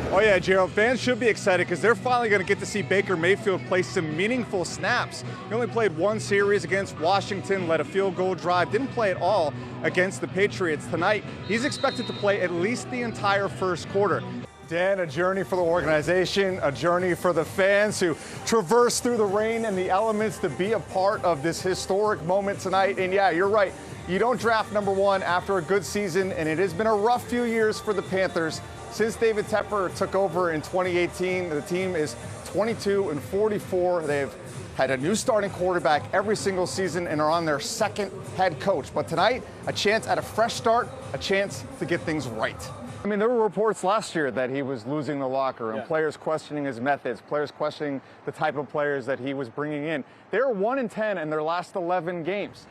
Oh yeah, Gerald, fans should be excited because they're finally going to get to see Baker Mayfield play some meaningful snaps. He only played one series against Washington, led a field goal drive, didn't play at all against the Patriots. Tonight, he's expected to play at least the entire first quarter. Dan, a journey for the organization, a journey for the fans who traverse through the rain and the elements to be a part of this historic moment tonight. And yeah, you're right. You don't draft number one after a good season, and it has been a rough few years for the Panthers. Since David Tepper took over in 2018, the team is 22-44. They've had a new starting quarterback every single season and are on their second head coach. But tonight, a chance at a fresh start, a chance to get things right. I mean, there were reports last year that he was losing the locker room, players questioning his methods, players questioning the type of players that he was bringing in. They're 1-10 in their last 11 games.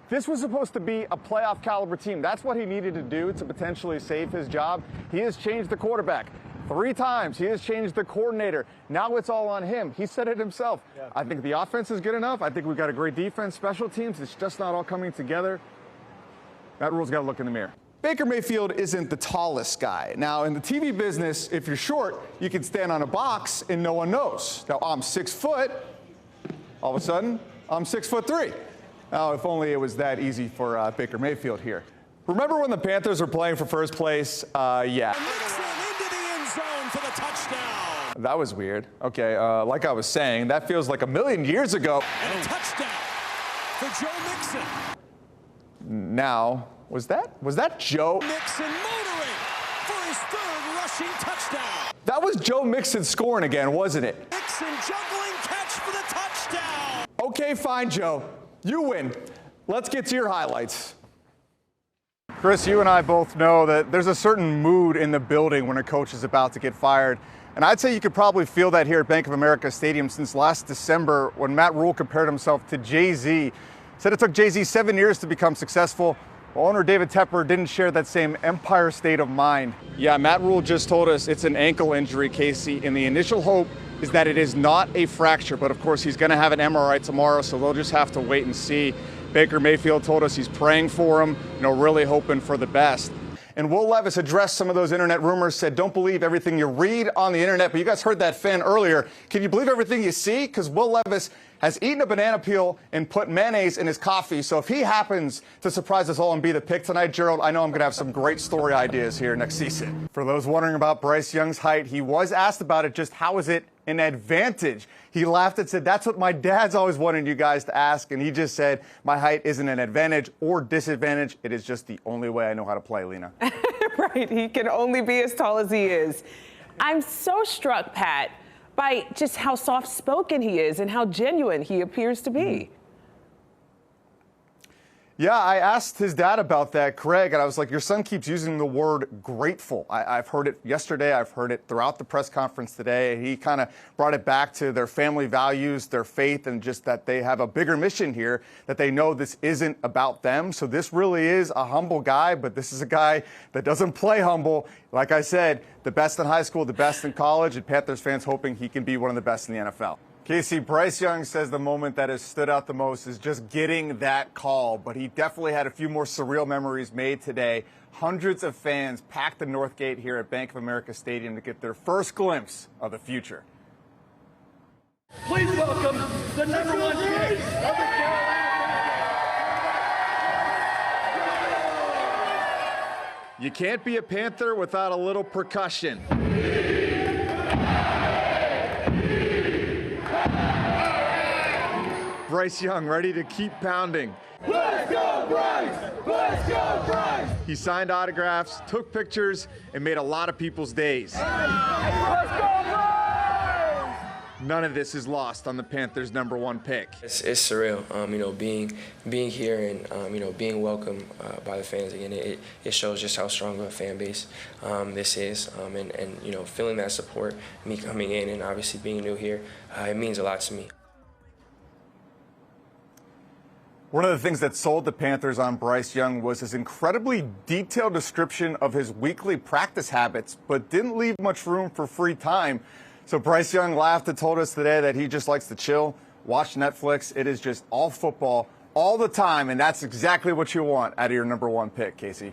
This was supposed to be a playoff caliber team. That's what he needed to do to potentially save his job. He has changed the quarterback 3 times. He has changed the coordinator. Now it's all on him. He said it himself. I think the offense is good enough. I think we've got a great defense, special teams. It's just not all coming together. Matt Rhule's got to look in the mirror. Baker Mayfield isn't the tallest guy. Now, in the TV business, if you're short, you can stand on a box and no one knows. Now, I'm 6 foot. All of a sudden, I'm 6'3". Now, if only it was that easy for Baker Mayfield here. Remember when the Panthers were playing for first place? Yeah. Into the end zone for the touchdown. That was weird. Okay, like I was saying, that feels like a million years ago. And a touchdown for Joe Mixon. Now, was that Joe? Mixon motoring for his 3rd rushing touchdown. That was Joe Mixon scoring again, wasn't it? Mixon juggling catch for the touchdown. Okay, fine, Joe. You win. Let's get to your highlights. Chris, you and I both know that there's a certain mood in the building when a coach is about to get fired. And I'd say you could probably feel that here at Bank of America Stadium since last December when Matt Rhule compared himself to Jay-Z. Said it took Jay-Z 7 years to become successful. Well, owner David Tepper didn't share that same empire state of mind. Yeah, Matt Rhule just told us it's an ankle injury, Casey, and the initial hope is that it is not a fracture, but of course he's going to have an MRI tomorrow, so they'll just have to wait and see. Baker Mayfield told us he's praying for him, really hoping for the best. And Will Levis addressed some of those internet rumors, said don't believe everything you read on the internet, but you guys heard that fan earlier. Can you believe everything you see? Because Will Levis has eaten a banana peel and put mayonnaise in his coffee, so if he happens to surprise us all and be the pick tonight, Gerald, I know I'm going to have some great story ideas here next season. For those wondering about Bryce Young's height, he was asked about it, just how is it an advantage? He laughed and said, that's what my dad's always wanted you guys to ask, and he just said, my height isn't an advantage or disadvantage, it is just the only way I know how to play, Lena. Right, he can only be as tall as he is. I'm so struck, Pat, by just how soft-spoken he is and how genuine he appears to be. Yeah, I asked his dad about that, Craig, and I was like, your son keeps using the word grateful. I've heard it yesterday. I've heard it throughout the press conference today. He kind of brought it back to their family values, their faith, and just that they have a bigger mission here, that they know this isn't about them. So this really is a humble guy, but this is a guy that doesn't play humble. Like I said, the best in high school, the best in college, and Panthers fans hoping he can be one of the best in the NFL. Casey, Bryce Young says the moment that has stood out the most is just getting that call, but he definitely had a few more surreal memories made today. Hundreds of fans packed the North Gate here at Bank of America Stadium to get their first glimpse of the future. Please welcome the number 1 pick of the Carolina Panthers. You can't be a Panther without a little percussion. Bryce Young ready to keep pounding. Let's go, Bryce! Let's go, Bryce! He signed autographs, took pictures, and made a lot of people's days. Let's go, Bryce! None of this is lost on the Panthers' number 1 pick. It's surreal, being here and being welcomed by the fans again. It shows just how strong of a fan base this is, and feeling that support, me coming in and obviously being new here, it means a lot to me. One of the things that sold the Panthers on Bryce Young was his incredibly detailed description of his weekly practice habits, but didn't leave much room for free time. So Bryce Young laughed and told us today that he just likes to chill, watch Netflix. It is just all football all the time, and that's exactly what you want out of your number 1 pick, Casey.